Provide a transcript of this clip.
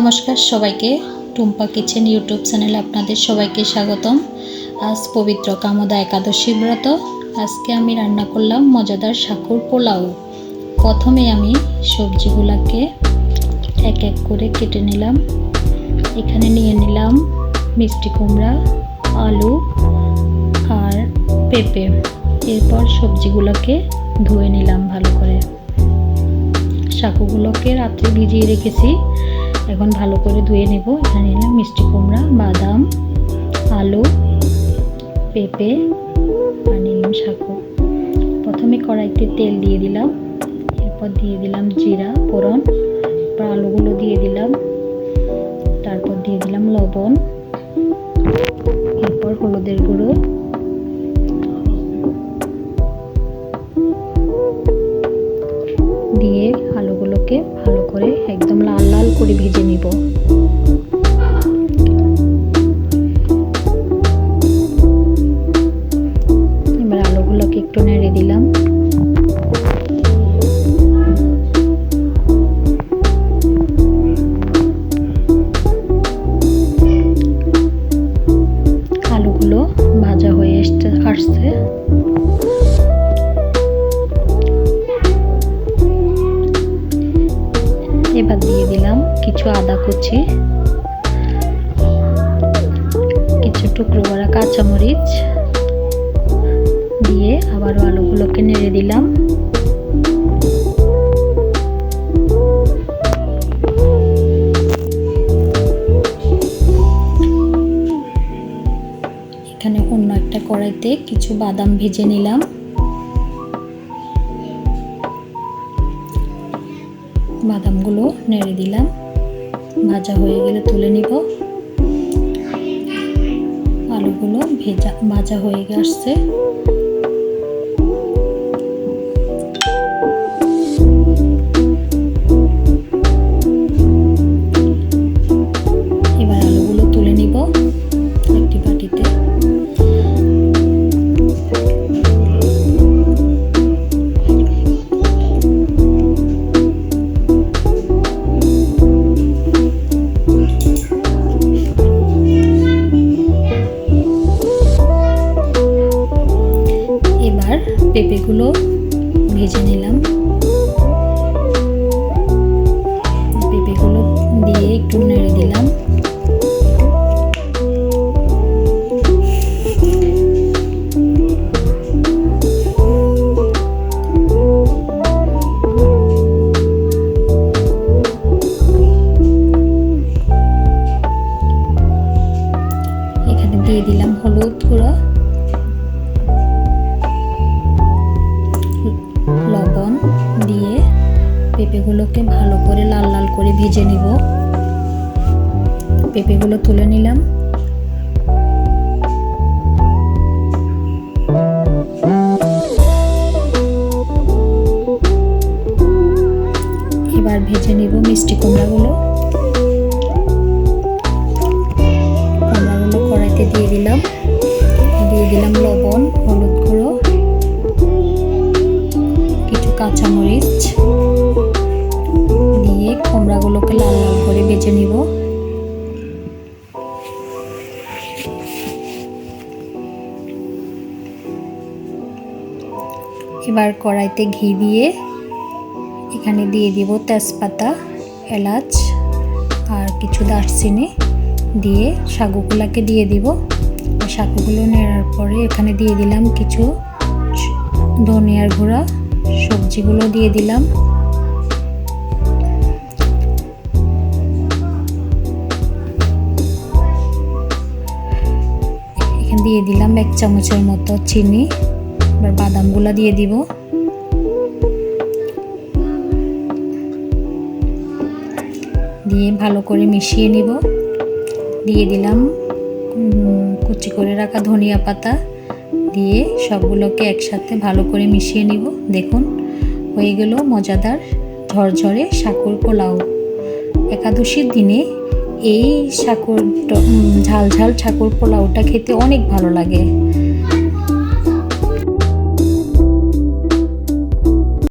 নমস্কার সবাইকে, Tumpa kitchen YouTube চ্যানেলে আপনাদের সবাইকে স্বাগতম। আজ পবিত্র কামোদা একাদশী ব্রত। আজকে আমি রান্না করলাম মজাদার সাকুর পোলাও। প্রথমে আমি সবজিগুলোকে এক এক করে কেটে নিলাম। এখানে নিয়ে নিলাম মিষ্টি কুমড়া, আলু আর পেঁপে। এরপর সবজিগুলোকে ধুয়ে নিলাম ভালো করে। সাকুগুলোকে রাত্রে ভিজিয়ে রেখেছি, এখন ভালো করে ধুয়ে নেব। এখানে নিলাম মিষ্টি কুমড়া, বাদাম, আলু, পেঁপে আর নিলাম সাকু। প্রথমে কড়াইতে তেল দিয়ে দিলাম, এরপর দিয়ে দিলাম জিরা ফোড়ন, এরপর আলুগুলো দিয়ে দিলাম, তারপর দিয়ে দিলাম লবণ, এরপর হলুদের গুঁড়ো, দিয়ে আলুগুলোকে ভালো করে একদম লাল লাল করে ভেজে নিব। এবার আলুগুলোকে একটু নেড়ে দিলাম। আলুগুলো ভাজা হয়ে আসছে। এবার দিয়ে দিলাম কিছু আদা কুচি, কিছু টুকরো করা কাঁচামরিচ দিয়ে আবারও আলুগুলোকে নেড়ে দিলাম। এখানে অন্য একটা কড়াইতে কিছু বাদাম ভেজে নিলাম। বাদামগুলো নেড়ে দিলাম, ভাজা হয়ে গেলে তুলে নিব। আলুগুলো ভাজা হয়ে আসছে। এবার আলুগুলো তুলে নিব একটি বাটিতে। পেঁপেগুলো ভেজে নিলাম। পেঁপেগুলো দিয়ে একটু নেড়ে দিলাম। এখানে দিয়ে দিলাম হলুদ গুঁড়ো, লবণ দিয়ে পেঁপেগুলোকে ভালো করে লাল লাল করে ভেজে নিব। পেঁপেগুলো তুলে নিলাম। এবার ভেজে নিব মিষ্টি কুমড়াগুলো। কড়াইতে দিয়ে দিলাম লবণ, হলুদ গুঁড়ো, কাঁচামরিচ দিয়ে কুমড়াগুলোকে লাল লাল করে ভেজে নিব। এবার কড়াইতে ঘি দিয়ে এখানে দিয়ে দিব তেজপাতা, এলাচ আর কিছু দারচিনি দিয়ে সাগুগুলোকে দিয়ে দিব। সাগুগুলো নেড়ার পরে এখানে দিয়ে দিলাম কিছু ধনিয়ার গুঁড়া, সবজিগুলো দিয়ে দিলাম। এখানে দিয়ে দিলাম 1 চামচের মতো চিনি। এবার বাদামগুলো দিয়ে দিব। দিয়ে ভালো করে মিশিয়ে নিব। দিয়ে দিলাম কুচি করে রাখা ধনিয়া পাতা, দিয়ে সবগুলোকে একসাথে ভালো করে মিশিয়ে নিব। দেখুন হয়ে গেল মজাদার ঝরঝরে সাকুর পোলাও। একাদশীর দিনে এই ঝাল ঝাল সাকুর পোলাওটা খেতে অনেক ভালো লাগে।